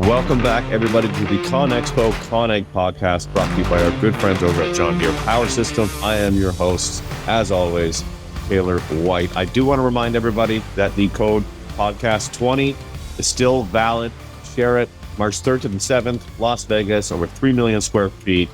Welcome back, everybody, to the Conexpo Coneg podcast brought to you by our good friends over at John Deere Power System. I am your host, as always, Taylor White. I do want to remind everybody that the code podcast20 is still valid. Share it. March 3rd to the 7th, Las Vegas, over 3 million square feet,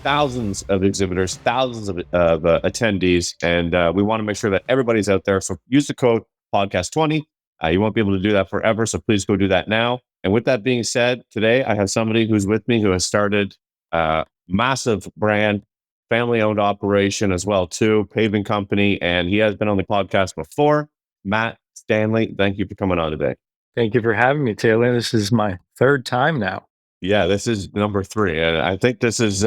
thousands of exhibitors, thousands of attendees, and we want to make sure that everybody's out there. So use the code podcast20. You won't be able to do that forever, so please go do that now. And with that being said, today I have somebody who's with me who has started a massive brand, family-owned operation as well too, paving company, and he has been on the podcast before. Matt Stanley, thank you for coming on today. Thank you for having me, Taylor. This is my third time now. Yeah, this is number 3, and I think this is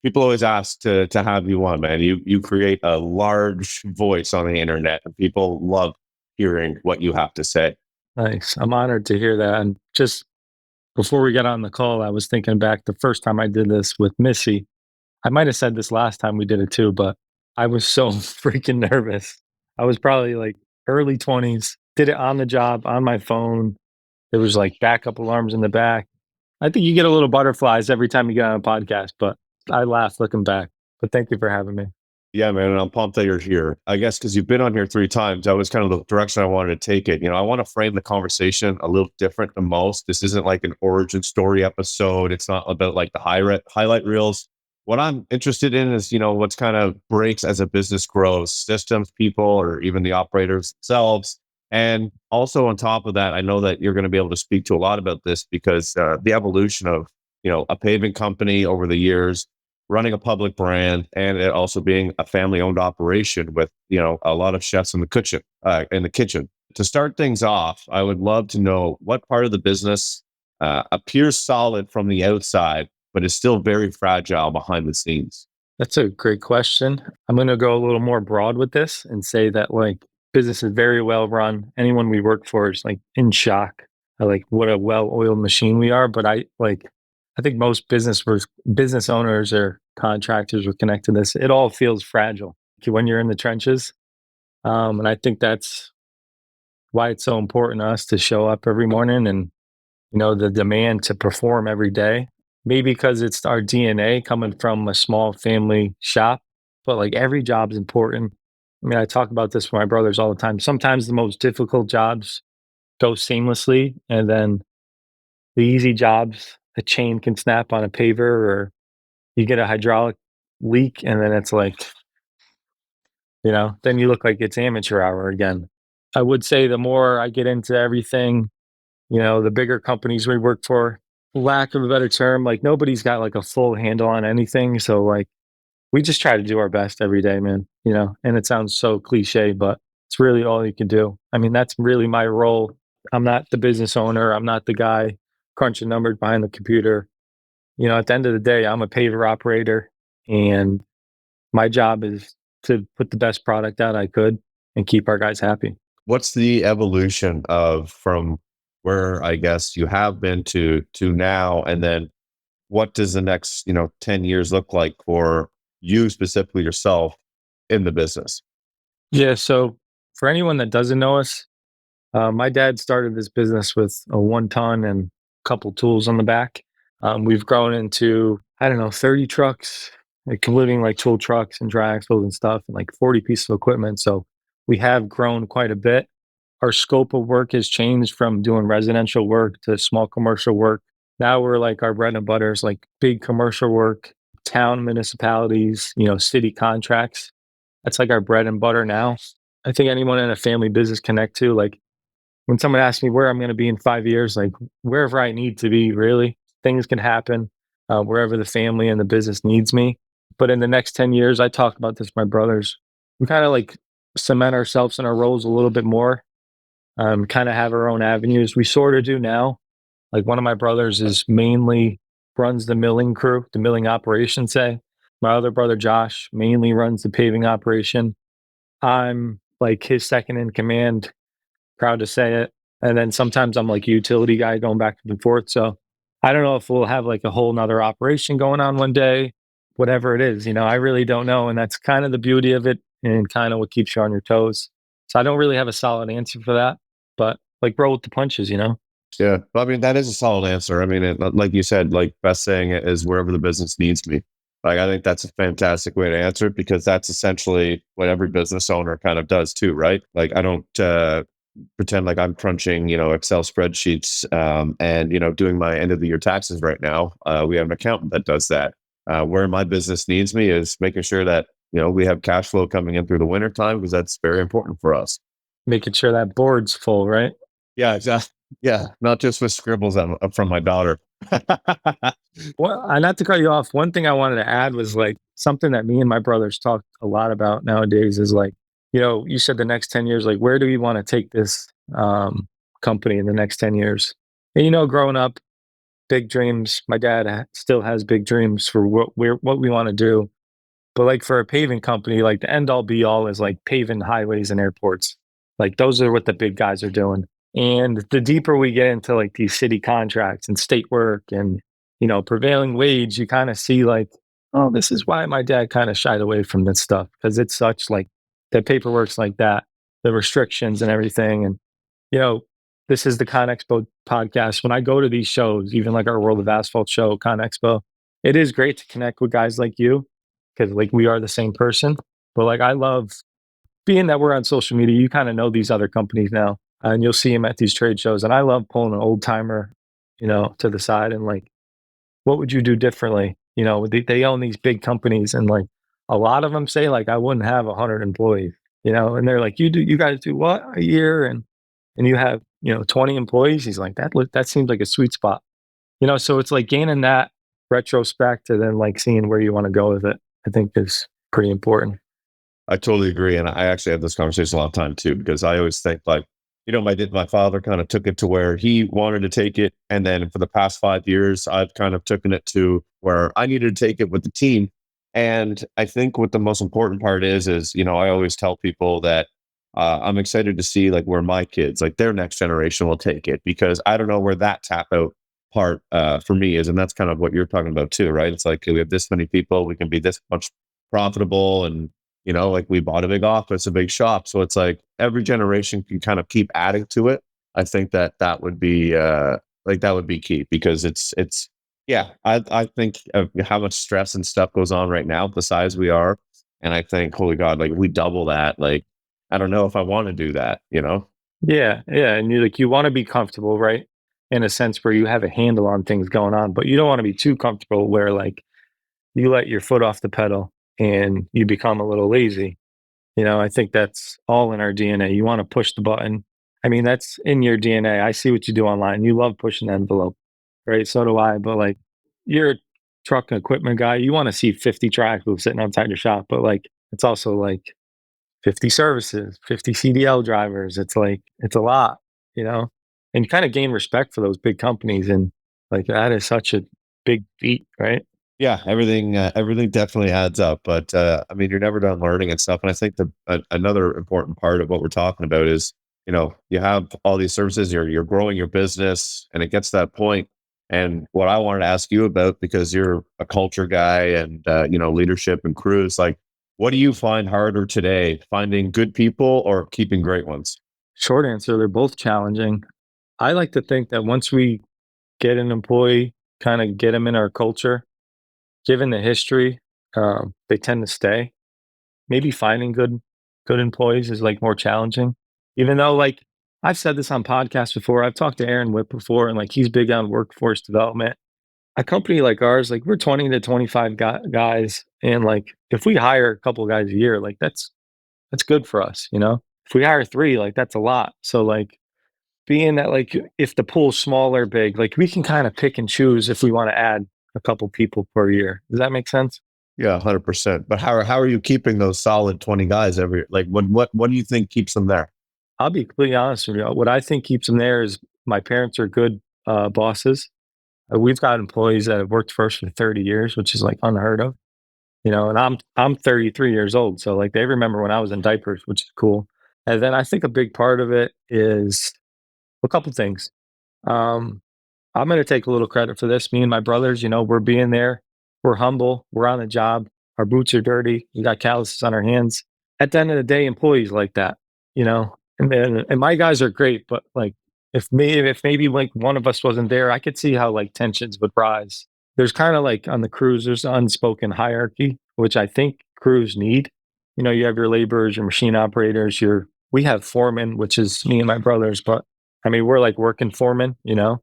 people always ask to have you on, man. You create a large voice on the internet, and people love hearing what you have to say. Nice. I'm honored to hear that. And just before we got on the call, I was thinking back the first time I did this with Missy. I might have said this last time we did it too, but I was so freaking nervous. I was probably like early 20s, did it on the job, on my phone. There was like backup alarms in the back. I think you get a little butterflies every time you get on a podcast, but I laugh looking back. But thank you for having me. Yeah, man, and I'm pumped that you're here. I guess because you've been on here 3 times, that was kind of the direction I wanted to take it. I want to frame the conversation a little different than most. This isn't like an origin story episode. It's not about like the highlight reels. What I'm interested in is, what's kind of breaks as a business grows, systems, people, or even the operators themselves. And also on top of that, I know that you're going to be able to speak to a lot about this because the evolution of, a paving company over the years, running a public brand, and it also being a family-owned operation with, a lot of chefs in the kitchen. To start things off, I would love to know what part of the business appears solid from the outside, but is still very fragile behind the scenes. That's a great question. I'm going to go a little more broad with this and say that like business is very well run. Anyone we work for is like in shock at like what a well-oiled machine we are. But I think most business owners or contractors would connect to this. It all feels fragile when you're in the trenches. And I think that's why it's so important to us to show up every morning and, the demand to perform every day. Maybe because it's our DNA coming from a small family shop, but like every job is important. I mean, I talk about this with my brothers all the time. Sometimes the most difficult jobs go seamlessly, and then the easy jobs, a chain can snap on a paver, or you get a hydraulic leak, and then it's like, then you look like it's amateur hour again. I would say the more I get into everything, the bigger companies we work for, lack of a better term, like nobody's got like a full handle on anything. So like we just try to do our best every day, man, and it sounds so cliche, but it's really all you can do. I mean, that's really my role. I'm not the business owner. I'm not the guy crunching numbers behind the computer. At the end of the day, I'm a paver operator, and my job is to put the best product out I could and keep our guys happy. What's the evolution of from where I guess you have been to now, and then what does the next 10 years look like for you specifically yourself in the business? Yeah, so for anyone that doesn't know us, my dad started this business with a 1-ton and a couple tools on the back. We've grown into, 30 trucks, including like tool trucks and dry axles and stuff, and like 40 pieces of equipment. So we have grown quite a bit. Our scope of work has changed from doing residential work to small commercial work. Now we're like our bread and butter is like big commercial work, town municipalities, city contracts. That's like our bread and butter now. I think anyone in a family business connect to, like when someone asks me where I'm going to be in 5 years, like wherever I need to be, really, things can happen wherever the family and the business needs me. But in the next 10 years, I talk about this with my brothers. We kind of like cement ourselves in our roles a little bit more, kind of have our own avenues. We sort of do now. Like one of my brothers is mainly runs the milling crew, the milling operation, say. My other brother, Josh, mainly runs the paving operation. I'm like his second in command, proud to say it. And then sometimes I'm like a utility guy going back and forth. So I don't know if we'll have like a whole nother operation going on one day, whatever it is, I really don't know. And that's kind of the beauty of it and kind of what keeps you on your toes. So I don't really have a solid answer for that, but like roll with the punches. Yeah. Well, I mean, that is a solid answer. I mean, like you said, like best saying it is wherever the business needs me. Like, I think that's a fantastic way to answer it because that's essentially what every business owner kind of does too, right? Like, I don't pretend like I'm crunching, Excel spreadsheets and, doing my end of the year taxes right now. We have an accountant that does that. Where my business needs me is making sure that, we have cash flow coming in through the winter time because that's very important for us. Making sure that board's full, right? Yeah, exactly. Yeah, not just with scribbles from my daughter. Well, not to cut you off, one thing I wanted to add was like something that me and my brothers talk a lot about nowadays is like, you said the next 10 years, like where do we want to take this company in the next 10 years? And growing up, big dreams. My dad still has big dreams for what we want to do. But like for a paving company, like the end all be all is like paving highways and airports. Like those are what the big guys are doing. And the deeper we get into like these city contracts and state work and prevailing wage, you kind of see like, oh, this is why my dad kind of shied away from this stuff because it's such like the paperwork's like that, the restrictions and everything. And you know, this is the Conexpo podcast. When I go to these shows, even like our World of Asphalt show, Conexpo, it is great to connect with guys like you because like we are the same person. But like I love being that we're on social media, you kind of know these other companies now, and you'll see them at these trade shows. And I love pulling an old timer, to the side and like, what would you do differently? They own these big companies, and like a lot of them say like I wouldn't have 100 employees, and they're like, you guys do what a year, and you have 20 employees. He's like that seems like a sweet spot, so it's like gaining that retrospect and then like seeing where you want to go with it, I think is pretty important. I totally agree, and I actually have this conversation a lot of time too because I always think like, my father kind of took it to where he wanted to take it, and then for the past 5 years, I've kind of taken it to where I needed to take it with the team. And I think what the most important part is I always tell people that I'm excited to see like where my kids, like their next generation, will take it because I don't know where that tap out part for me is, and that's kind of what you're talking about too, right? It's like we have this many people, we can be this much profitable and like we bought a big office, a big shop. So it's like every generation can kind of keep adding to it. I think that would be that would be key because yeah, I think of how much stress and stuff goes on right now, the size we are. And I think, holy God, like if we double that, like I don't know if I want to do that. Yeah, and you want to be comfortable, right? In a sense where you have a handle on things going on, but you don't want to be too comfortable where like you let your foot off the pedal and you become a little lazy. I think that's all in our DNA. You want to push the button. I mean, that's in your DNA. I see what you do online. You love pushing the envelope, right? So do I. But like, you're a truck and equipment guy. You want to see 50 tractors sitting outside your shop. But like, it's also like 50 services, 50 CDL drivers. It's like, it's a lot, you know? And you kind of gain respect for those big companies. And like, that is such a big feat, right? Yeah, everything definitely adds up. But I mean, you're never done learning and stuff. And I think another important part of what we're talking about is, you have all these services, you're growing your business, and it gets to that point. And what I wanted to ask you about, because you're a culture guy and leadership and crews, like, what do you find harder today, finding good people or keeping great ones? Short answer, they're both challenging. I like to think that once we get an employee, kind of get them in our culture, given the history, they tend to stay. Maybe finding good employees is like more challenging. Even though like I've said this on podcasts before, I've talked to Aaron Whip before, and like he's big on workforce development. A company like ours, like we're 20 to 25 guys, and like if we hire a couple guys a year, like that's good for us, you know. If we hire three, like that's a lot. So like being that like if the pool's small or big, like we can kind of pick and choose if we want to add a couple people per year. Does that make sense? Yeah, 100%. But how are you keeping those solid 20 guys every like what do you think keeps them there? I'll be completely honest with you. What I think keeps them there is my parents are good bosses. We've got employees that have worked for us for 30 years, which is like unheard of, and I'm 33 years old, so like they remember when I was in diapers, which is cool. And then I think a big part of it is a couple things. Um, I'm going to take a little credit for this. Me and my brothers, we're being there. We're humble. We're on the job. Our boots are dirty. We got calluses on our hands. At the end of the day, employees like that, and my guys are great, but like if maybe like one of us wasn't there, I could see how like tensions would rise. There's kind of like on the crews, there's unspoken hierarchy, which I think crews need. You know, you have your laborers, your machine operators, we have foremen, which is me and my brothers, but I mean, we're like working foremen, you know?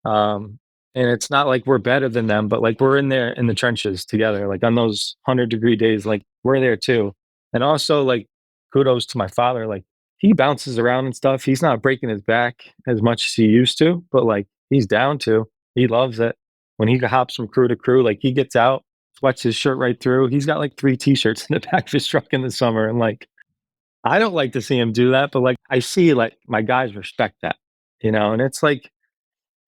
Um, and it's not like we're better than them, but like we're in there in the trenches together, like on those 100-degree days, like we're there too. And also, like, kudos to my father, like, he bounces around and stuff. He's not breaking his back as much as he used to, but like he's down to. He loves it. When he hops from crew to crew, like he gets out, sweats his shirt right through. He's got like 3 t-shirts in the back of his truck in the summer. And like, I don't like to see him do that, but like I see like my guys respect that, you know, and it's like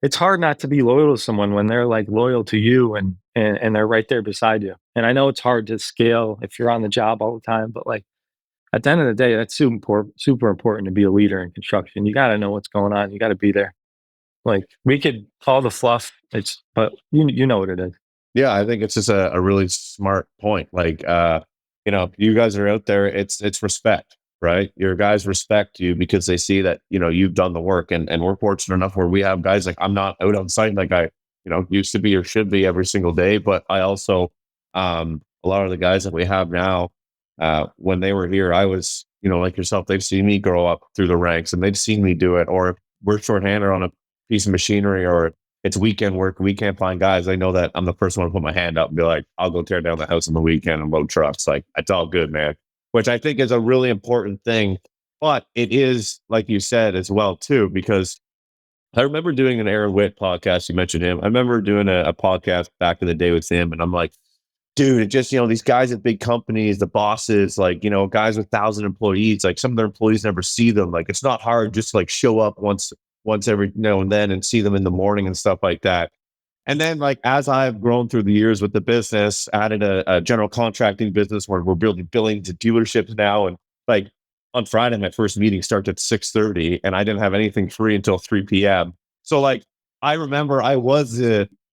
it's hard not to be loyal to someone when they're like loyal to you and they're right there beside you. And I know it's hard to scale if you're on the job all the time, but like at the end of the day, that's super important to be a leader in construction. You got to know what's going on. You got to be there. Like we could call the fluff, but you know what it is. Yeah, I think it's just a really smart point. Like, you guys are out there. It's respect, right? Your guys respect you because they see that you've done the work, and we're fortunate enough where we have guys like I'm not out on site like I used to be or should be every single day, but I also a lot of the guys that we have now, when they were here, I was like yourself. They've seen me grow up through the ranks, and they've seen me do it. Or if we're shorthanded on a piece of machinery, or it's weekend work, we can't find guys. I know that I'm the first one to put my hand up and be like, I'll go tear down the house on the weekend and load trucks. Like, it's all good, man. Which I think is a really important thing. But it is, like you said, as well, too, because I remember doing an Aaron Witt podcast. You mentioned him. I remember doing a podcast back in the day with him, and I'm like, dude, it just, these guys at big companies, the bosses, like, guys with 1,000 employees, like some of their employees never see them. Like, it's not hard just to like show up once every now and then and see them in the morning and stuff like that. And then, like, as I've grown through the years with the business, added a general contracting business where we're building billing to dealerships now. And like on Friday, my first meeting starts at 6:30, and I didn't have anything free until 3 p.m. So like, I remember I was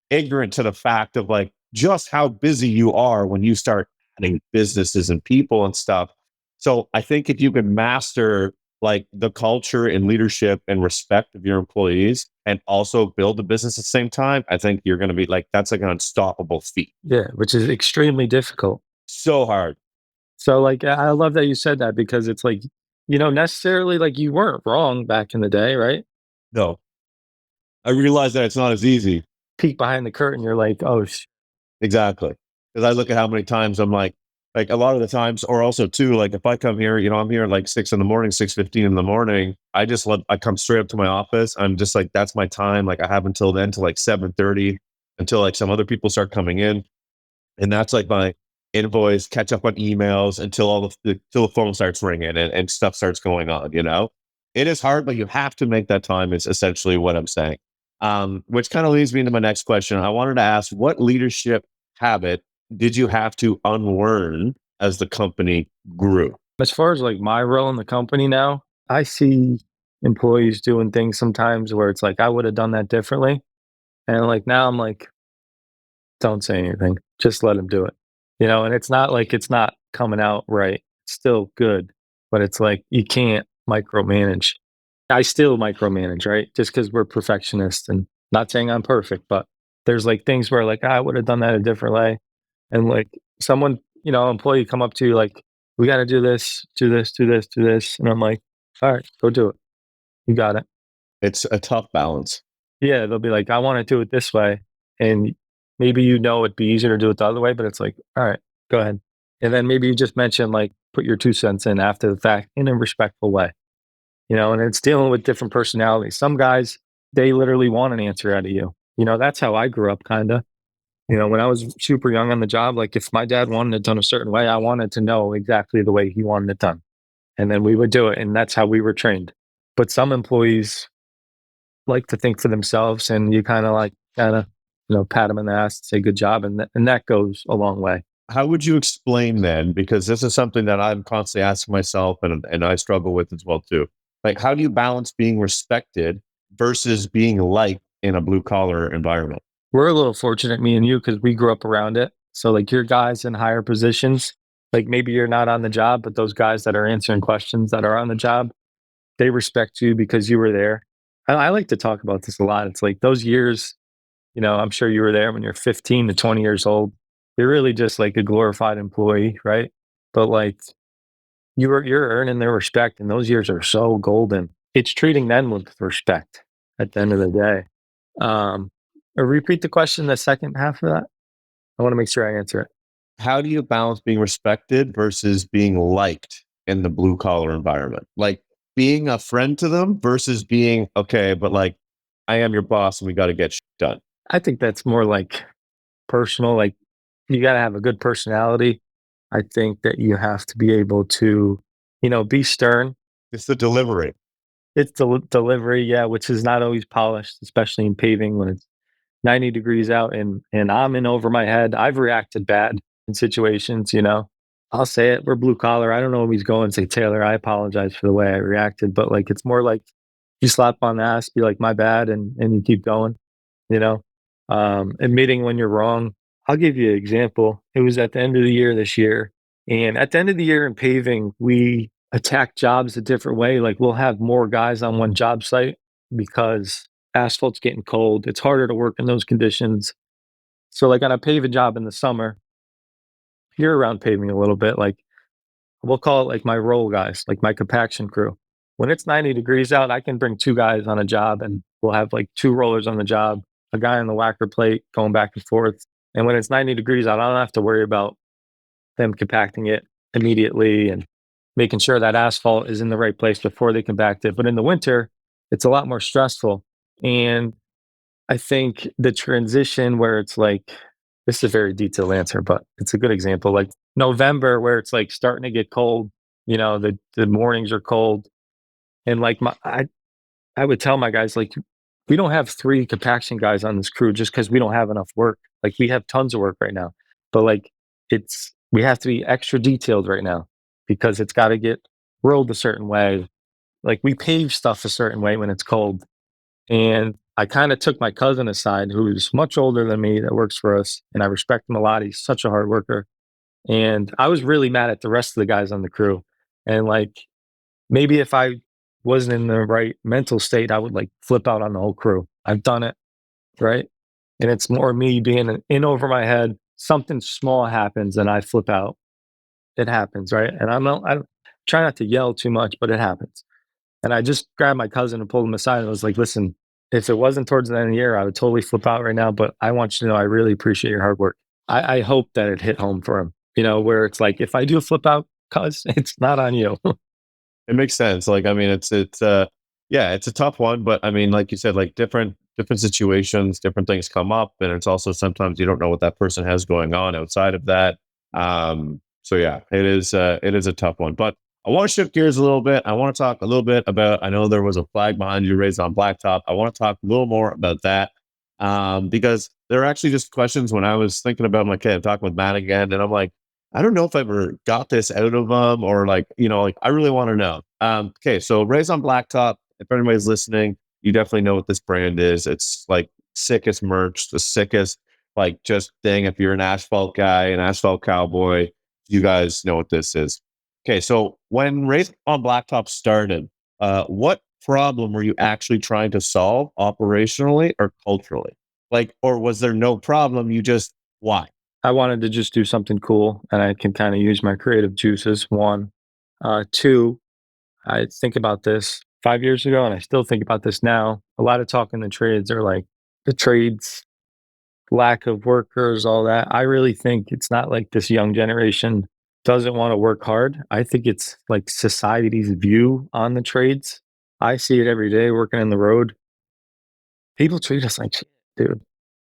ignorant to the fact of like just how busy you are when you start adding businesses and people and stuff. So I think if you can master like the culture and leadership and respect of your employees and also build a business at the same time, I think you're going to be like, that's like an unstoppable feat. Yeah, which is extremely difficult. So hard. So like I love that you said that because it's like, necessarily like you weren't wrong back in the day, right? No, I realize that it's not as easy. Peek behind the curtain, you're like, oh, Exactly. Because I look at how many times I'm like a lot of the times, or also too, like if I come here, I'm here at like 6 in the morning, 6:15 in the morning. I come straight up to my office. I'm just like, that's my time. Like I have until then to like 7:30 until like some other people start coming in. And that's like my invoice, catch up on emails until until the phone starts ringing and stuff starts going on. It is hard, but you have to make that time is essentially what I'm saying. Which kind of leads me into my next question. I wanted to ask, what leadership habit did you have to unlearn as the company grew? as far as like my role in the company now, I see employees doing things sometimes where it's like I would have done that differently. And like now I'm like, don't say anything. Just let them do it. And it's not like it's not coming out right. It's still good, but it's like you can't micromanage. I still micromanage, right? Just because we're perfectionists and not saying I'm perfect, but there's like things where like I would have done that a different way. And like someone, employee come up to you like, we got to do this, do this, do this, do this. And I'm like, all right, go do it. You got it. It's a tough balance. Yeah. They'll be like, I want to do it this way. And maybe, it'd be easier to do it the other way, but it's like, all right, go ahead. And then maybe you just mention like, put your 2 cents in after the fact in a respectful way, and it's dealing with different personalities. Some guys, they literally want an answer out of you. That's how I grew up kind of. When I was super young on the job, like if my dad wanted it done a certain way, I wanted to know exactly the way he wanted it done. And then we would do it. And that's how we were trained. But some employees like to think for themselves and you kind of, pat them in the ass, say good job. And that goes a long way. How would you explain then? Because this is something that I'm constantly asking myself and I struggle with as well too. Like, how do you balance being respected versus being liked in a blue collar environment? We're a little fortunate, me and you, because we grew up around it. So like your guys in higher positions, like maybe you're not on the job, but those guys that are answering questions that are on the job, they respect you because you were there. I like to talk about this a lot. It's like those years, I'm sure you were there when you're 15 to 20 years old. You're really just like a glorified employee, right? But like you're earning their respect, and those years are so golden. It's treating them with respect at the end of the day. Um, repeat the question, the second half of that. I want to make sure I answer it. How do you balance being respected versus being liked in the blue collar environment? Like being a friend to them versus being okay, but like I am your boss and we got to get shit done. I think that's more like personal. Like you got to have a good personality. I think that you have to be able to, be stern. It's the delivery. It's the delivery, yeah, which is not always polished, especially in paving when it's 90 degrees out and I'm in over my head. I've reacted bad in situations. I'll say it. We're blue collar. I don't always go and say, Taylor, I apologize for the way I reacted, but like it's more like you slap on the ass, be like, my bad, and you keep going, you know. Admitting when you're wrong. I'll give you an example. It was at the end of the year this year. And at the end of the year in paving, we attack jobs a different way. Like we'll have more guys on one job site because asphalt's getting cold. It's harder to work in those conditions. So like on a paving job in the summer, year round paving a little bit, like we'll call it like my roll guys, like my compaction crew. When it's 90 degrees out, I can bring two guys on a job and we'll have like two rollers on the job, a guy on the whacker plate going back and forth. And when it's 90 degrees out, I don't have to worry about them compacting it immediately and making sure that asphalt is in the right place before they compact it. But in the winter, it's a lot more stressful. And I think the transition where it's like, this is a very detailed answer, but it's a good example. Like November, where it's like starting to get cold, the mornings are cold. And like I would tell my guys, like, we don't have three compaction guys on this crew just because we don't have enough work. Like we have tons of work right now, but like we have to be extra detailed right now because it's got to get rolled a certain way. Like we pave stuff a certain way when it's cold. And I kind of took my cousin aside, who's much older than me, that works for us, and I respect him a lot. He's such a hard worker. And I was really mad at the rest of the guys on the crew. And like maybe if I wasn't in the right mental state, I would like flip out on the whole crew. I've done it, right? And it's more me being in over my head. Something small happens and I flip out. It happens, right? And I don't try not to yell too much, but it happens. And I just grabbed my cousin and pulled him aside and was like, listen, if it wasn't towards the end of the year, I would totally flip out right now. But I want you to know I really appreciate your hard work. I hope that it hit home for him, where it's like, if I do flip out, cuz it's not on you. It makes sense. Like, I mean, yeah, it's a tough one, but I mean, like you said, like different situations, different things come up, and it's also sometimes you don't know what that person has going on outside of that. So yeah, it is a tough one. But I want to shift gears a little bit. I want to talk a little bit about. I know there was a flag behind you raised on Blacktop. I want to talk a little more about that because there are actually just questions when I was thinking about. I'm like, okay, I'm talking with Matt again, and I'm like, I don't know if I ever got this out of them or like, like I really want to know. Okay, so Raised on Blacktop, if anybody's listening, you definitely know what this brand is. It's like sickest merch, the sickest like just thing. If you're an asphalt guy, an asphalt cowboy, you guys know what this is. Okay, so when Raised on Blacktop started, what problem were you actually trying to solve operationally or culturally? Like, or was there no problem? You just why? I wanted to just do something cool and I can kind of use my creative juices. One. Two, I think about this 5 years ago and I still think about this now. A lot of talk in the trades are like the trades, lack of workers, all that. I really think it's not like this young generation doesn't want to work hard. I think it's like society's view on the trades. I see it every day working in the road. People treat us like shit, dude.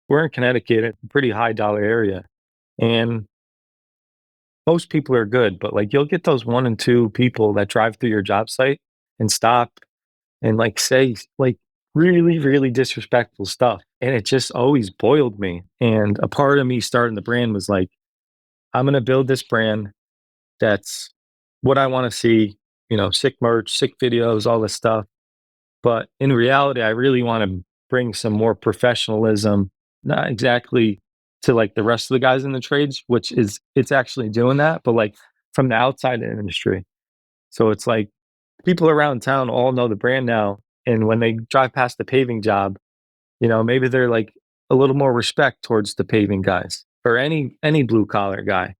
We're in Connecticut, it's a pretty high dollar area. And most people are good, but like you'll get those one and two people that drive through your job site and stop and like say like really, really disrespectful stuff. And it just always boiled me. And a part of me starting the brand was like, I'm going to build this brand that's what I want to see, sick merch, sick videos, all this stuff. But in reality, I really want to bring some more professionalism, not exactly to like the rest of the guys in the trades, which is it's actually doing that, but like from the outside of the industry. So it's like people around town all know the brand now. And when they drive past the paving job, maybe they're like a little more respect towards the paving guys or any blue collar guy.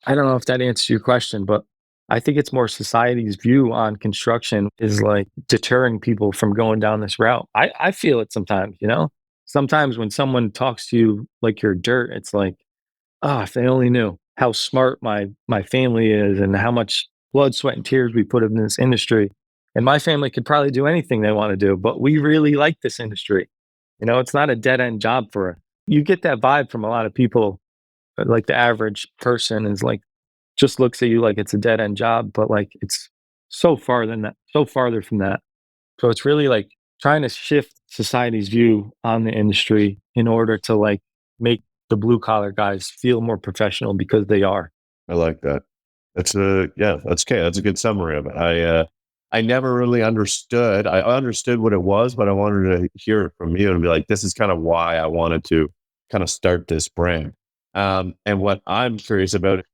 I don't know if that answers your question, but I think it's more society's view on construction is like deterring people from going down this route. I feel it sometimes, Sometimes when someone talks to you like you're dirt, it's like, oh, if they only knew how smart my family is and how much blood, sweat, and tears we put in this industry. And my family could probably do anything they want to do, but we really like this industry. It's not a dead end job for us. You get that vibe from a lot of people. Like the average person is like just looks at you like it's a dead end job, but like it's so farther from that. So it's really like trying to shift society's view on the industry in order to like make the blue collar guys feel more professional because they are. I like that. That's okay. That's a good summary of it. I never really understood. I understood what it was, but I wanted to hear it from you and be like, this is kind of why I wanted to kind of start this brand. And what I'm curious about,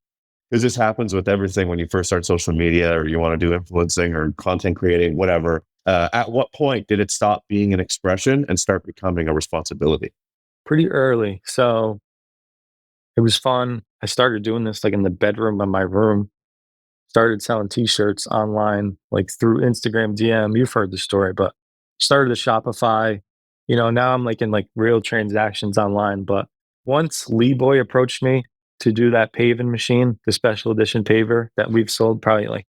because this happens with everything when you first start social media or you want to do influencing or content creating, whatever. At what point did it stop being an expression and start becoming a responsibility? Pretty early. So it was fun. I started doing this like in the bedroom of my room, started selling t-shirts online, like through Instagram DM. You've heard the story, but started a Shopify. Now I'm like in like real transactions online. But once Lee Boy approached me to do that paving machine, the special edition paver that we've sold probably like,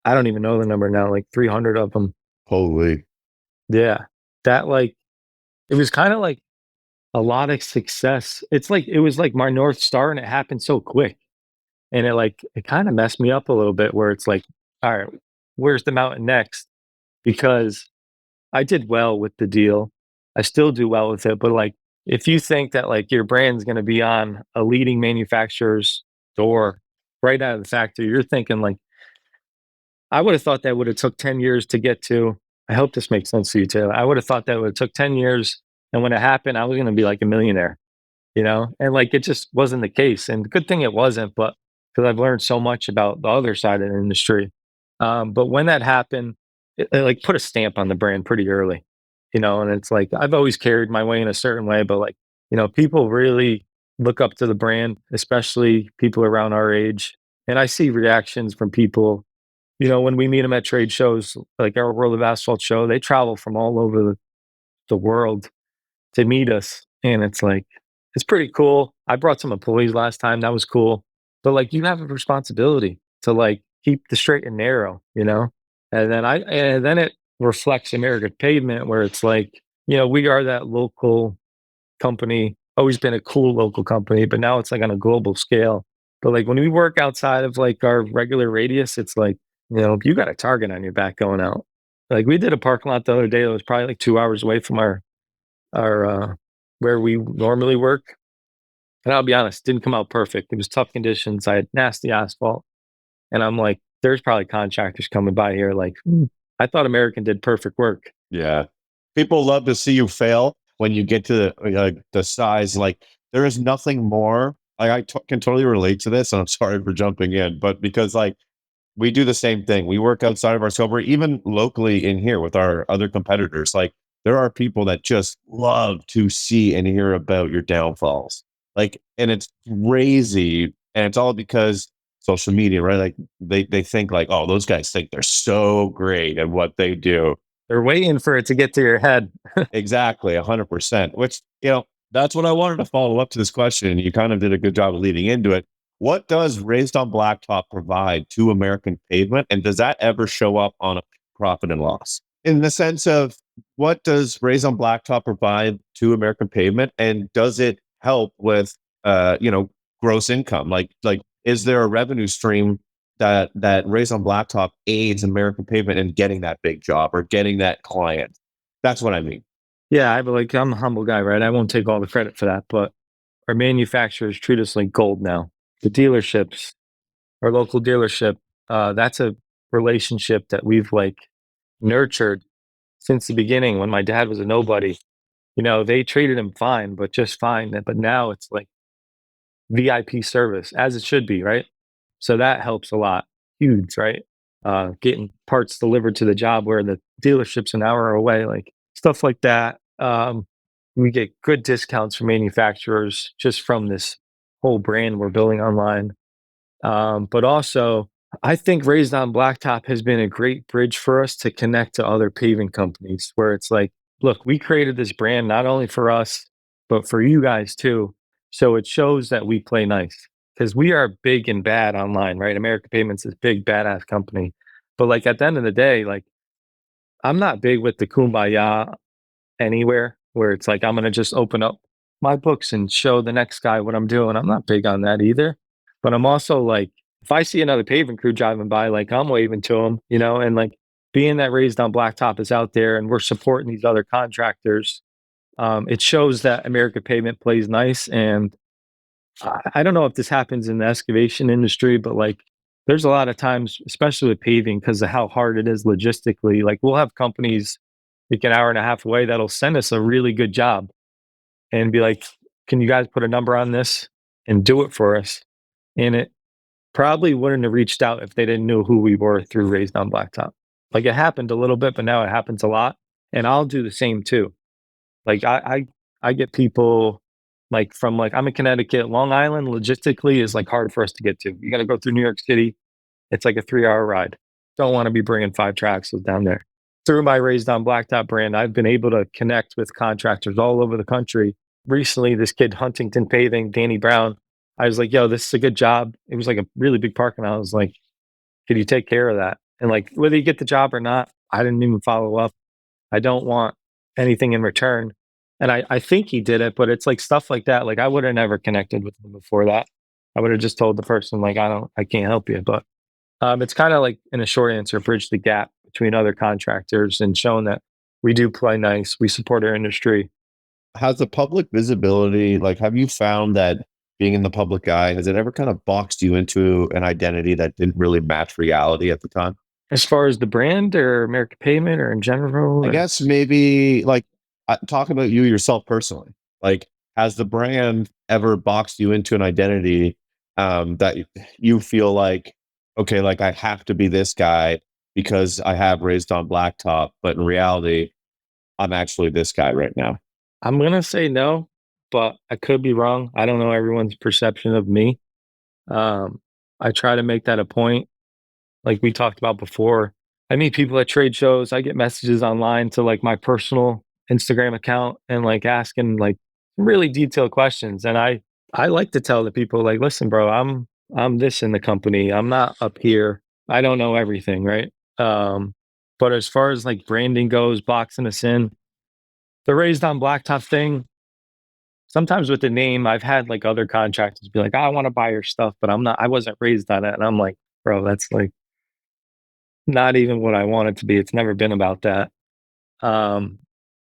I don't even know the number now, like 300 of them. Holy. Yeah. That like, it was kind of like a lot of success. It's like, it was like my North Star and it happened so quick. And it kind of messed me up a little bit where it's like, all right, where's the mountain next? Because I did well with the deal. I still do well with it. But like, if you think that like your brand's going to be on a leading manufacturer's door right out of the factory, you're thinking like, I would have thought that would have took 10 years to get to. I hope this makes sense to you, Taylor. I would have thought that would have took 10 years. And when it happened, I was going to be like a millionaire, and like it just wasn't the case. And good thing it wasn't, but because I've learned so much about the other side of the industry. But when that happened, it like put a stamp on the brand pretty early, and it's like I've always carried my way in a certain way, but like, people really look up to the brand, especially people around our age. And I see reactions from people, when we meet them at trade shows, like our World of Asphalt show, they travel from all over the world to meet us. And it's like, it's pretty cool. I brought some employees last time. That was cool. But like, you have a responsibility to like keep the straight and narrow, and then it reflects American Pavement where it's like, we are that local company, always been a cool local company, but now it's like on a global scale. But like when we work outside of like our regular radius, it's like, you got a target on your back going out. Like we did a parking lot the other day that was probably like 2 hours away from our where we normally work. And I'll be honest, didn't come out perfect. It was tough conditions. I had nasty asphalt. And I'm like, there's probably contractors coming by here like, I thought American did perfect work. Yeah. People love to see you fail when you get to the size. Like there is nothing more. Can totally relate to this, and I'm sorry for jumping in, but because like we do the same thing. We work outside of our scope, or even locally in here with our other competitors. Like there are people that just love to see and hear about your downfalls. Like, and it's crazy, and it's all because social media, right? Like they think like, oh, those guys think they're so great at what they do. They're waiting for it to get to your head. Exactly, 100%. Which, that's what I wanted to follow up to this question. And you kind of did a good job of leading into it. What does Raised on Blacktop provide to American Pavement? And does that ever show up on a profit and loss? In the sense of what does Raised on Blacktop provide to American Pavement? And does it help with, gross income? Like, is there a revenue stream that Raised on Blacktop aids American Pavement in getting that big job or getting that client? That's what I mean. Yeah, I'm a humble guy, right? I won't take all the credit for that, but our manufacturers treat us like gold now. The dealerships, our local dealership, that's a relationship that we've like nurtured since the beginning when my dad was a nobody. They treated him fine, but just fine. But now it's like VIP service, as it should be, right? So that helps a lot. Huge, right? getting parts delivered to the job where the dealership's an hour away, like stuff like that. We get good discounts from manufacturers just from this whole brand we're building online. But also, I think Raised on Blacktop has been a great bridge for us to connect to other paving companies where it's like, look, we created this brand not only for us, but for you guys too. So it shows that we play nice because we are big and bad online, right? American Payments is big, badass company. But like at the end of the day, like I'm not big with the kumbaya anywhere where it's like I'm gonna just open up my books and show the next guy what I'm doing. I'm not big on that either. But I'm also like, if I see another paving crew driving by, like I'm waving to them, and like being that Raised on Blacktop is out there and we're supporting these other contractors, it shows that American Pavement plays nice. And I don't know if this happens in the excavation industry, but like there's a lot of times, especially with paving, because of how hard it is logistically, like we'll have companies like an hour and a half away that'll send us a really good job and be like, can you guys put a number on this and do it for us? And it probably wouldn't have reached out if they didn't know who we were through Raised on Blacktop. Like it happened a little bit, but now it happens a lot. And I'll do the same too. Like I get people like from like I'm in Connecticut, Long Island logistically is like hard for us to get to. You got to go through New York City. It's like a 3-hour ride. Don't want to be bringing 5 tracks down there. Through my Raised on Blacktop brand, I've been able to connect with contractors all over the country. Recently, this kid, Huntington Paving, Danny Brown, I was like, yo, this is a good job. It was like a really big parking lot. I was like, could you take care of that? And like, whether you get the job or not, I didn't even follow up. I don't want anything in return. And I think he did it, but it's like stuff like that. Like I would have never connected with him before that. I would have just told the person, like, I can't help you. But it's kind of like, in a short answer, bridge the gap between other contractors and showing that we do play nice. We support our industry. Has the public visibility, like, have you found that being in the public eye, has it ever kind of boxed you into an identity that didn't really match reality at the time? As far as the brand or American Payment or in general, I or guess maybe like talk about you yourself personally. Like, has the brand ever boxed you into an identity that you feel like, okay, like I have to be this guy because I have Raised on Blacktop, but in reality, I'm actually this guy right now. I'm gonna say no, but I could be wrong. I don't know everyone's perception of me. Um, I try to make that a point. Like we talked about before, I meet people at trade shows. I get messages online to like my personal Instagram account and like asking like really detailed questions. And I like to tell the people like, listen, bro, I'm this in the company. I'm not up here. I don't know everything, right? But as far as like branding goes, boxing us in, the Raised on Blacktop thing, sometimes with the name, I've had like other contractors be like, I want to buy your stuff, but I wasn't raised on it. And I'm like, bro, that's like not even what I want it to be. It's never been about that. Um,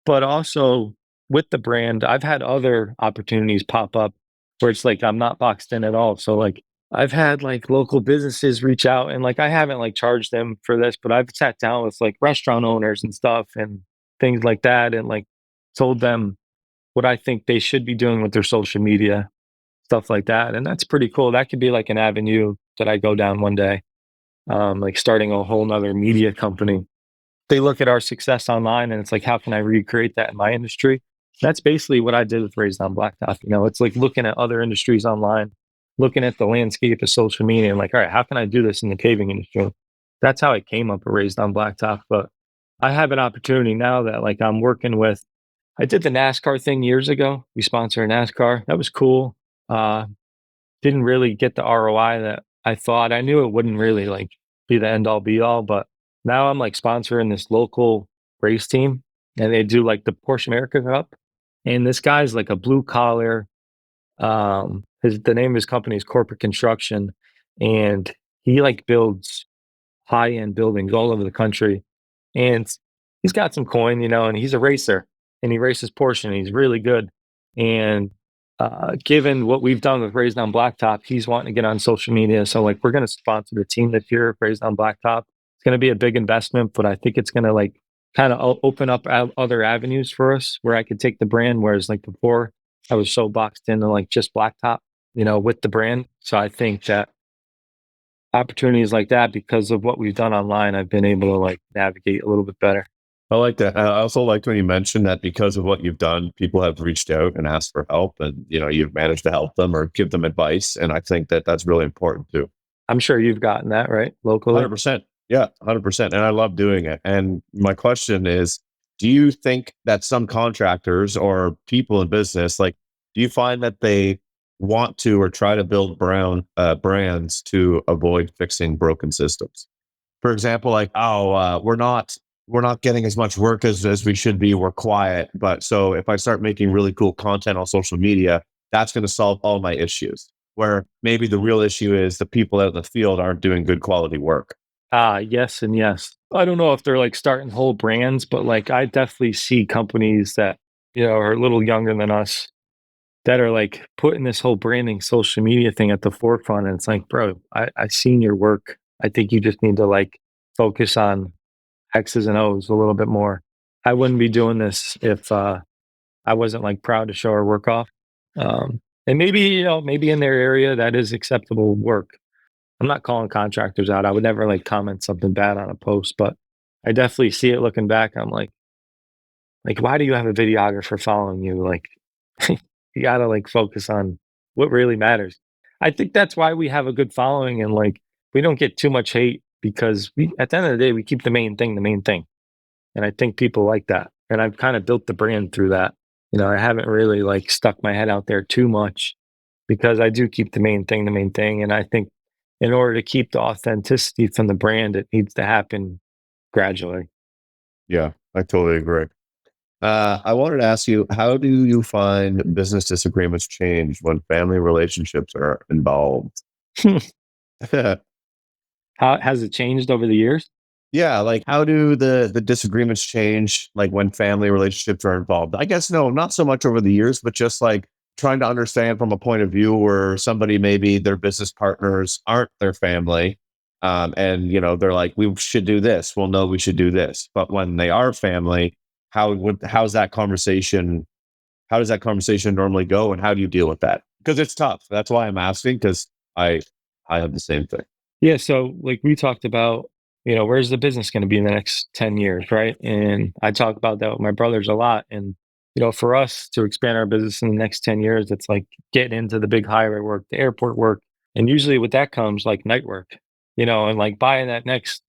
but also with the brand, I've had other opportunities pop up where it's like I'm not boxed in at all. So like I've had like local businesses reach out and like I haven't like charged them for this, but I've sat down with like restaurant owners and stuff and things like that and like told them what I think they should be doing with their social media, stuff like that. And that's pretty cool. That could be like an avenue that I go down one day, like starting a whole nother media company. They look at our success online and it's like, how can I recreate that in my industry? That's basically what I did with Raised on Blacktop. It's like looking at other industries online, looking at the landscape of social media and like, all right, how can I do this in the paving industry? That's how I came up with Raised on Blacktop. But I have an opportunity now that like I'm working with. I did the NASCAR thing years ago. We sponsor a NASCAR. That was cool. Uh, didn't really get the ROI that I thought. I knew it wouldn't really like be the end all be all, but now I'm like sponsoring this local race team and they do like the Porsche America Cup. And this guy's like a blue collar, the name of his company is Corporate Construction. And he like builds high end buildings all over the country. And he's got some coin, and he's a racer and he races Porsche and he's really good. And given what we've done with Raised on Blacktop, he's wanting to get on social media. So like we're going to sponsor the team this year, Raised on Blacktop. It's going to be a big investment, but I think it's going to like kind of open up other avenues for us where I could take the brand. Whereas like before, I was so boxed into like just Blacktop, with the brand. So I think that opportunities like that, because of what we've done online, I've been able to like navigate a little bit better. I like that. I also liked when you mentioned that because of what you've done, people have reached out and asked for help, and you've managed to help them or give them advice. And I think that that's really important too. I'm sure you've gotten that right locally. 100%. Yeah, 100%. And I love doing it. And my question is, do you think that some contractors or people in business, like, do you find that they want to or try to build brands to avoid fixing broken systems? For example, like, oh, we're not getting as much work as we should be. We're quiet, but so if I start making really cool content on social media, that's going to solve all my issues. Where maybe the real issue is the people out in the field aren't doing good quality work. Yes and yes. I don't know if they're like starting whole brands, but like I definitely see companies that, are a little younger than us that are like putting this whole branding social media thing at the forefront. And it's like, bro, I seen your work. I think you just need to like focus on X's and O's a little bit more. I wouldn't be doing this if I wasn't like proud to show our work off. And maybe, maybe in their area that is acceptable work. I'm not calling contractors out. I would never like comment something bad on a post, but I definitely see it looking back. I'm like, why do you have a videographer following you? Like, you gotta like focus on what really matters. I think that's why we have a good following, and like we don't get too much hate because we, at the end of the day, we keep the main thing the main thing. And I think people like that. And I've kind of built the brand through that. I haven't really like stuck my head out there too much because I do keep the main thing the main thing. And I think in order to keep the authenticity from the brand, it needs to happen gradually. Yeah, I totally agree. I wanted to ask you, how do you find business disagreements change when family relationships are involved? How has it changed over the years? Yeah, like how do the disagreements change like when family relationships are involved? I guess no, not so much over the years, but just like trying to understand from a point of view where somebody maybe their business partners aren't their family. And they're like, we should do this. Well, no, we should do this. But when they are family, how does that conversation normally go and how do you deal with that? Because it's tough. That's why I'm asking, because I have the same thing. Yeah. So, like we talked about, where's the business going to be in the next 10 years? Right. And I talk about that with my brothers a lot. And, for us to expand our business in the next 10 years, it's like getting into the big highway work, the airport work. And usually with that comes like night work, and like buying that next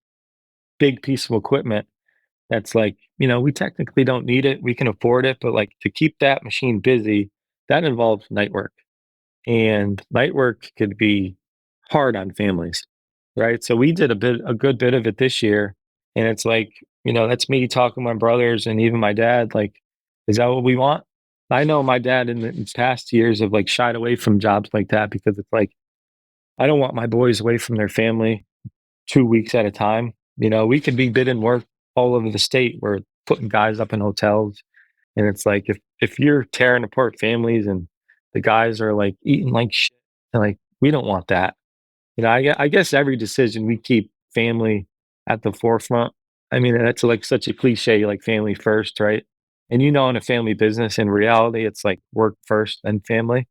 big piece of equipment that's like, we technically don't need it. We can afford it. But like to keep that machine busy, that involves night work. And night work could be hard on families, right? So we did a good bit of it this year, and it's like, that's me talking to my brothers and even my dad. Like, is that what we want? I know my dad in the past years have like shied away from jobs like that because it's like I don't want my boys away from their family 2 weeks at a time. We could be bidding work all over the state. We're putting guys up in hotels, and it's like if you're tearing apart families and the guys are like eating like shit, and like we don't want that. I guess every decision we keep family at the forefront. I mean, that's like such a cliche, like family first, right? And in a family business, in reality, it's like work first and family.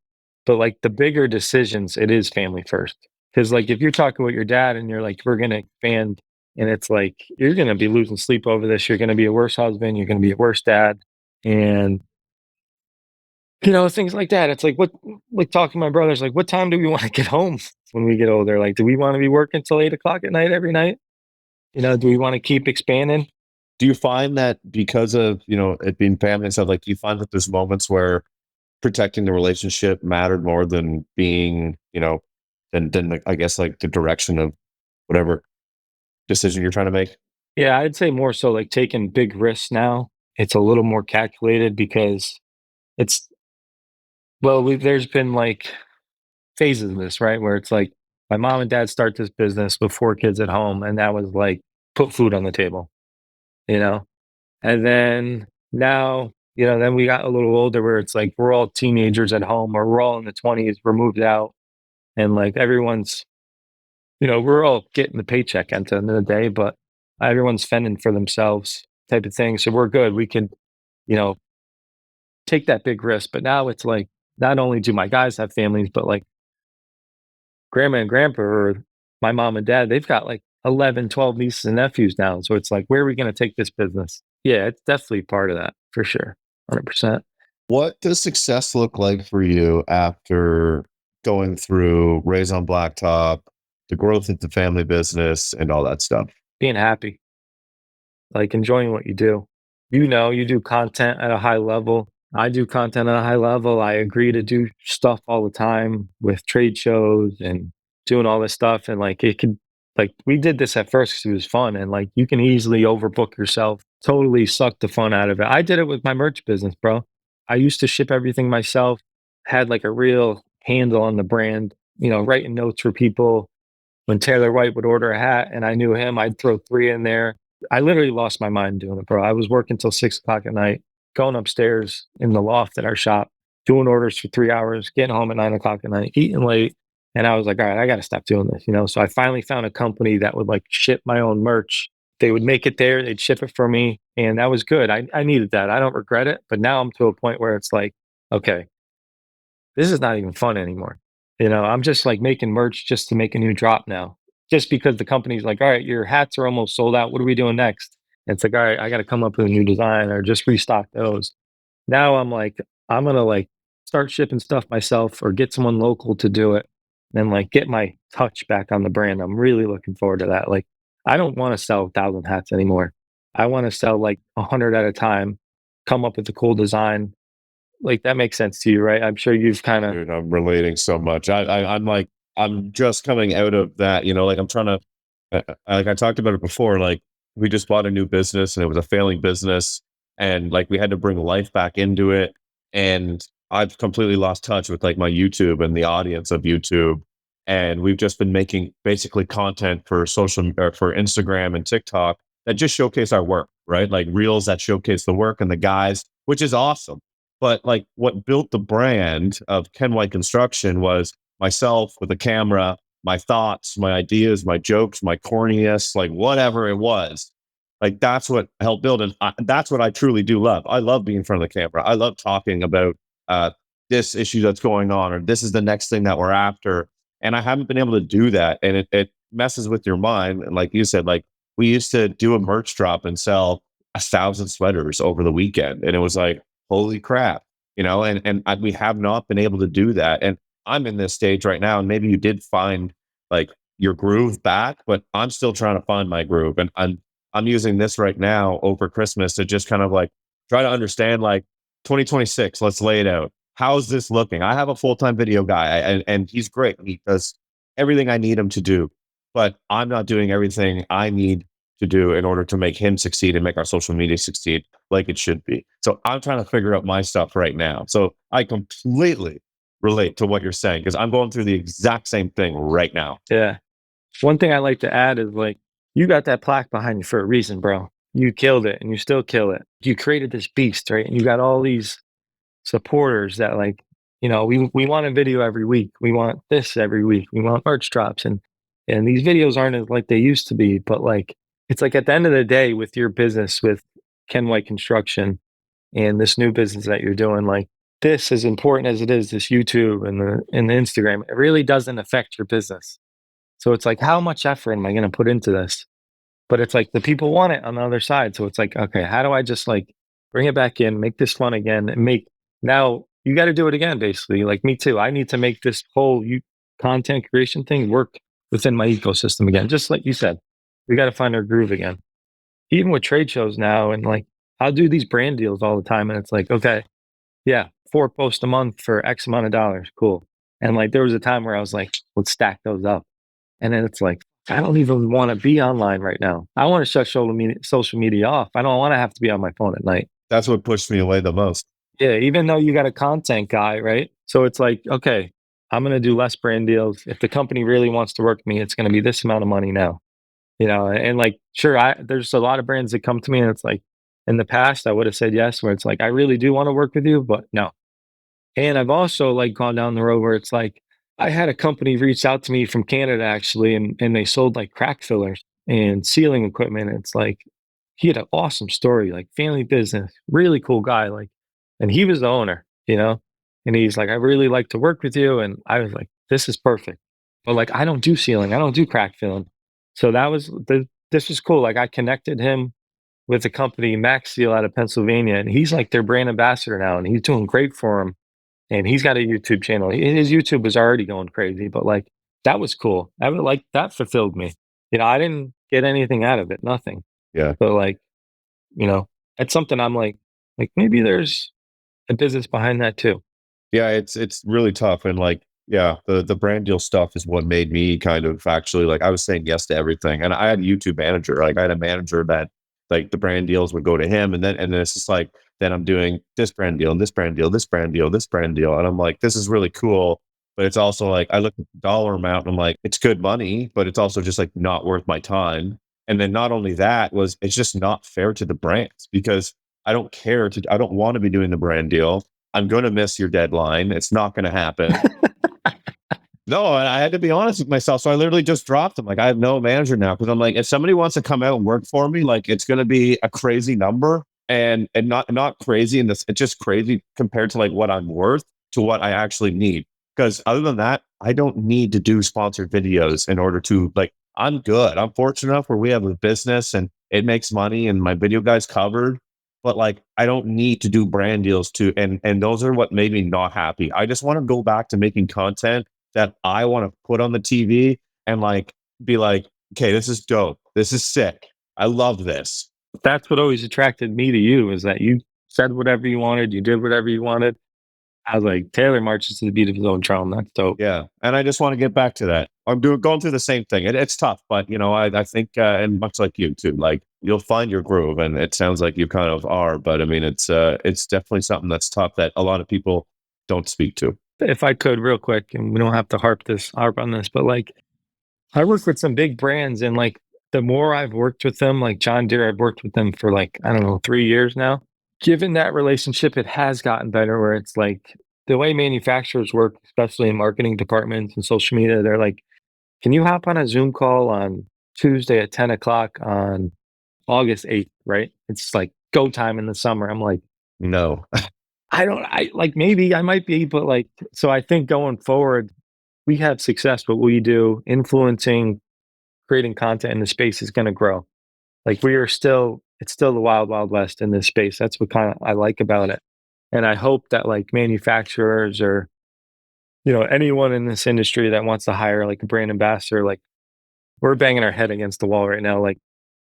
But like the bigger decisions, it is family first. Because like if you're talking with your dad and you're like, we're gonna expand, and it's like you're gonna be losing sleep over this. You're gonna be a worse husband. You're gonna be a worse dad, and things like that. It's like what, like talking to my brothers, like, what time do we want to get home when we get older? Like, do we want to be working till 8 o'clock at night every night? Do we want to keep expanding? Do you find that because of, it being family and stuff, like, do you find that there's moments where protecting the relationship mattered more than being, than I guess like the direction of whatever decision you're trying to make? Yeah, I'd say more so like taking big risks now. It's a little more calculated because it's, well, there's been like phases of this, right? Where it's like my mom and dad start this business with 4 kids at home, and that was like put food on the table, you know? And then now, then we got a little older where it's like we're all teenagers at home or we're all in the 20s, we're moved out, and like everyone's, we're all getting the paycheck at the end of the day, but everyone's fending for themselves type of thing. So we're good. We can, you know, take that big risk. But now it's like not only do my guys have families, but like grandma and grandpa are my mom and dad, they've got like 11, 12 nieces and nephews now. So it's like, where are we going to take this business? Yeah, it's definitely part of that for sure. 100%. What does success look like for you after going through Raise on Blacktop, the growth of the family business, and all that stuff? Being happy, like enjoying what you do. You know, you do content at a high level. I do content at a high level. I agree to do stuff all the time with trade shows and doing all this stuff. And like it could, like we did this at first because it was fun. And like you can easily overbook yourself, totally suck the fun out of it. I did it with my merch business, bro. I used to ship everything myself, had like a real handle on the brand, you know, writing notes for people. When Taylor White would order a hat and I knew him, I'd throw 3 in there. I literally lost my mind doing it, bro. I was working till 6 o'clock at night, going upstairs in the loft at our shop, doing orders for 3 hours, getting home at 9 o'clock at night, eating late. And I was like, all right, I got to stop doing this, you know? So I finally found a company that would like ship my own merch. They would make it there, they'd ship it for me. And that was good. I needed that. I don't regret it. But now I'm to a point where it's like, okay, this is not even fun anymore. You know, I'm just like making merch just to make a new drop now. Just because the company's like, all right, your hats are almost sold out. What are we doing next? And it's like, all right, I got to come up with a new design or just restock those. Now I'm like, I'm gonna like start shipping stuff myself or get someone local to do it and like get my touch back on the brand. I'm really looking forward to that. Like, I don't want to sell 1,000 hats anymore. I want to sell like 100 at a time, come up with a cool design, like, that makes sense to you, right? I'm sure you've kinda. Dude, I'm relating so much. I'm like, I'm just coming out of that, you know, like I'm trying to, like I talked about it before, like we just bought a new business and it was a failing business and like we had to bring life back into it. And I've completely lost touch with like my YouTube and the audience of YouTube. And we've just been making basically content for social or for Instagram and TikTok that just showcase our work, right? Like reels that showcase the work and the guys, which is awesome. But like what built the brand of Ken White Construction was myself with a camera, my thoughts, my ideas, my jokes, my corniness, like whatever it was. Like that's what helped build it. That's what I truly do love. I love being in front of the camera. I love talking about uh, this issue that's going on, or this is the next thing that we're after. And I haven't been able to do that. And it messes with your mind. And like you said, like we used to do a merch drop and sell 1,000 sweaters over the weekend. And it was like, holy crap, you know, we have not been able to do that. And I'm in this stage right now, and maybe you did find like your groove back, but I'm still trying to find my groove. And I'm using this right now over Christmas to just kind of like try to understand like 2026, let's lay it out. How's this looking? I have a full-time video guy and he's great. He does everything I need him to do, but I'm not doing everything I need to do in order to make him succeed and make our social media succeed like it should be. So I'm trying to figure out my stuff right now. So I completely relate to what you're saying because I'm going through the exact same thing right now. Yeah. One thing I like to add is, like, you got that plaque behind you for a reason, bro. You killed it and you still kill it. You created this beast, right? And you got all these supporters that, like, you know, we want a video every week. We want this every week. We want merch drops, and these videos aren't as like they used to be, but like it's like at the end of the day with your business with Ken White Construction and this new business that you're doing, like this as important as it is, this YouTube and the Instagram, it really doesn't affect your business. So it's like, how much effort am I going to put into this? But it's like the people want it on the other side. So it's like, okay, how do I just like bring it back in, make this fun again, and make now you got to do it again, basically. Like me too. I need to make this whole content creation thing work within my ecosystem again. Just like you said, we got to find our groove again. Even with trade shows now, and like I'll do these brand deals all the time, and it's like, okay, yeah, 4 posts a month for X amount of dollars, cool. And like there was a time where I was like, let's stack those up. And then it's like, I don't even want to be online right now. I want to shut social media off. I don't want to have to be on my phone at night. That's what pushed me away the most. Yeah, even though you got a content guy, right? So it's like, okay, I'm going to do less brand deals. If the company really wants to work with me, it's going to be this amount of money now, you know? And like, sure, there's a lot of brands that come to me and it's like, in the past, I would have said yes, where it's like, I really do want to work with you, but no. And I've also like gone down the road where it's like, I had a company reach out to me from Canada actually, and they sold like crack fillers and sealing equipment. It's like he had an awesome story, like family business, really cool guy, like, and he was the owner, you know, and he's like, I really like to work with you, and I was like, this is perfect. But like, I don't do sealing. I don't do crack filling. So this was cool. Like I connected him with a company, Max Seal out of Pennsylvania, and he's like their brand ambassador now, and he's doing great for him. And he's got a YouTube channel. His YouTube was already going crazy, but like that was cool. That fulfilled me. I didn't get anything out of it, nothing. Yeah. But like, that's something I'm like maybe there's a business behind that too. Yeah, it's really tough. And like, yeah, the brand deal stuff is what made me kind of actually like I was saying yes to everything. And I had a YouTube manager. Like I had a manager that like the brand deals would go to him, and then it's just like then I'm doing this brand deal and this brand deal, this brand deal, this brand deal. And I'm like, this is really cool. But it's also like I look at the dollar amount and I'm like, it's good money, but it's also just like not worth my time. And then not only that was it's just not fair to the brands because I don't want to be doing the brand deal. I'm going to miss your deadline. It's not going to happen. No, and I had to be honest with myself. So I literally just dropped them. Like I have no manager now because I'm like, if somebody wants to come out and work for me, like it's going to be a crazy number and not crazy in this. It's just crazy compared to like what I'm worth to what I actually need. Because other than that, I don't need to do sponsored videos in order to like, I'm good. I'm fortunate enough where we have a business and it makes money and my video guy's covered. But like, I don't need to do brand deals too. And those are what made me not happy. I just want to go back to making content that I want to put on the TV and like, be like, okay, this is dope. This is sick. I love this. That's what always attracted me to you is that you said whatever you wanted. You did whatever you wanted. I was like, Taylor marches to the beat of his own drum. That's dope. Yeah. And I just want to get back to that. I'm going through the same thing. It's tough, but I think, and much like you too, like you'll find your groove and it sounds like you kind of are, but I mean, it's definitely something that's tough that a lot of people don't speak to. If I could real quick, and we don't have to harp on this, but like I work with some big brands and like the more I've worked with them, like John Deere, I've worked with them for like, I don't know, 3 years now. Given that relationship, it has gotten better where it's like the way manufacturers work, especially in marketing departments and social media, they're like, can you hop on a Zoom call on Tuesday at 10 o'clock on August 8th, right? It's like go time in the summer. I'm like, No. I like maybe I might be, but like, so I think going forward, we have success, but what we do influencing, creating content in the space is going to grow. Like it's still the wild, wild west in this space. That's what kind of I like about it. And I hope that like manufacturers or, anyone in this industry that wants to hire like a brand ambassador, like we're banging our head against the wall right now, like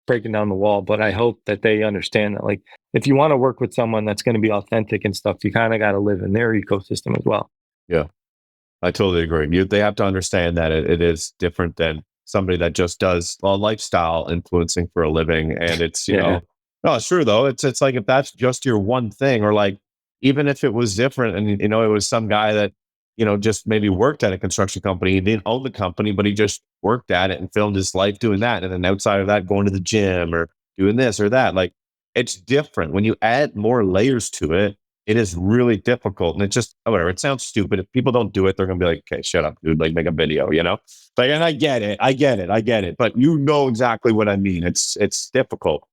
breaking down the wall. But I hope that they understand that like, if you want to work with someone that's going to be authentic and stuff, you kind of got to live in their ecosystem as well. Yeah, I totally agree. They have to understand that it is different than somebody that just does lifestyle influencing for a living. And it's, no, it's true though. It's like, if that's just your one thing, or like, even if it was different and, it was some guy that, just maybe worked at a construction company. He didn't own the company, but he just worked at it and filmed his life doing that. And then outside of that, going to the gym or doing this or that, like it's different. When you add more layers to it, it is really difficult. And it just, whatever, it sounds stupid. If people don't do it, they're going to be like, okay, shut up, dude, like make a video, Like, and I get it. But you know exactly what I mean. It's difficult.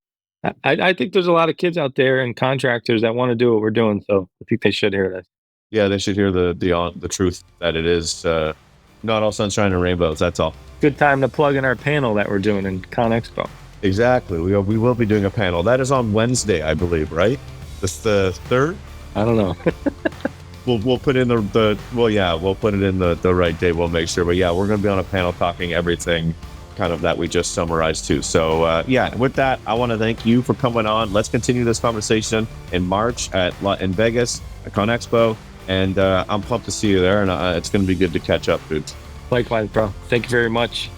I think there's a lot of kids out there and contractors that want to do what we're doing. So I think they should hear this. Yeah, they should hear the truth that it is not all sunshine and rainbows. That's all. Good time to plug in our panel that we're doing in Conexpo. Exactly. We will be doing a panel. That is on Wednesday, I believe, right? This the 3rd? I don't know. We'll put in we'll put it in the right day. We'll make sure. But yeah, we're going to be on a panel talking everything kind of that we just summarized too. So with that, I want to thank you for coming on. Let's continue this conversation in March in Vegas at Conexpo. And I'm pumped to see you there. And it's going to be good to catch up, dude. Likewise, bro. Thank you very much.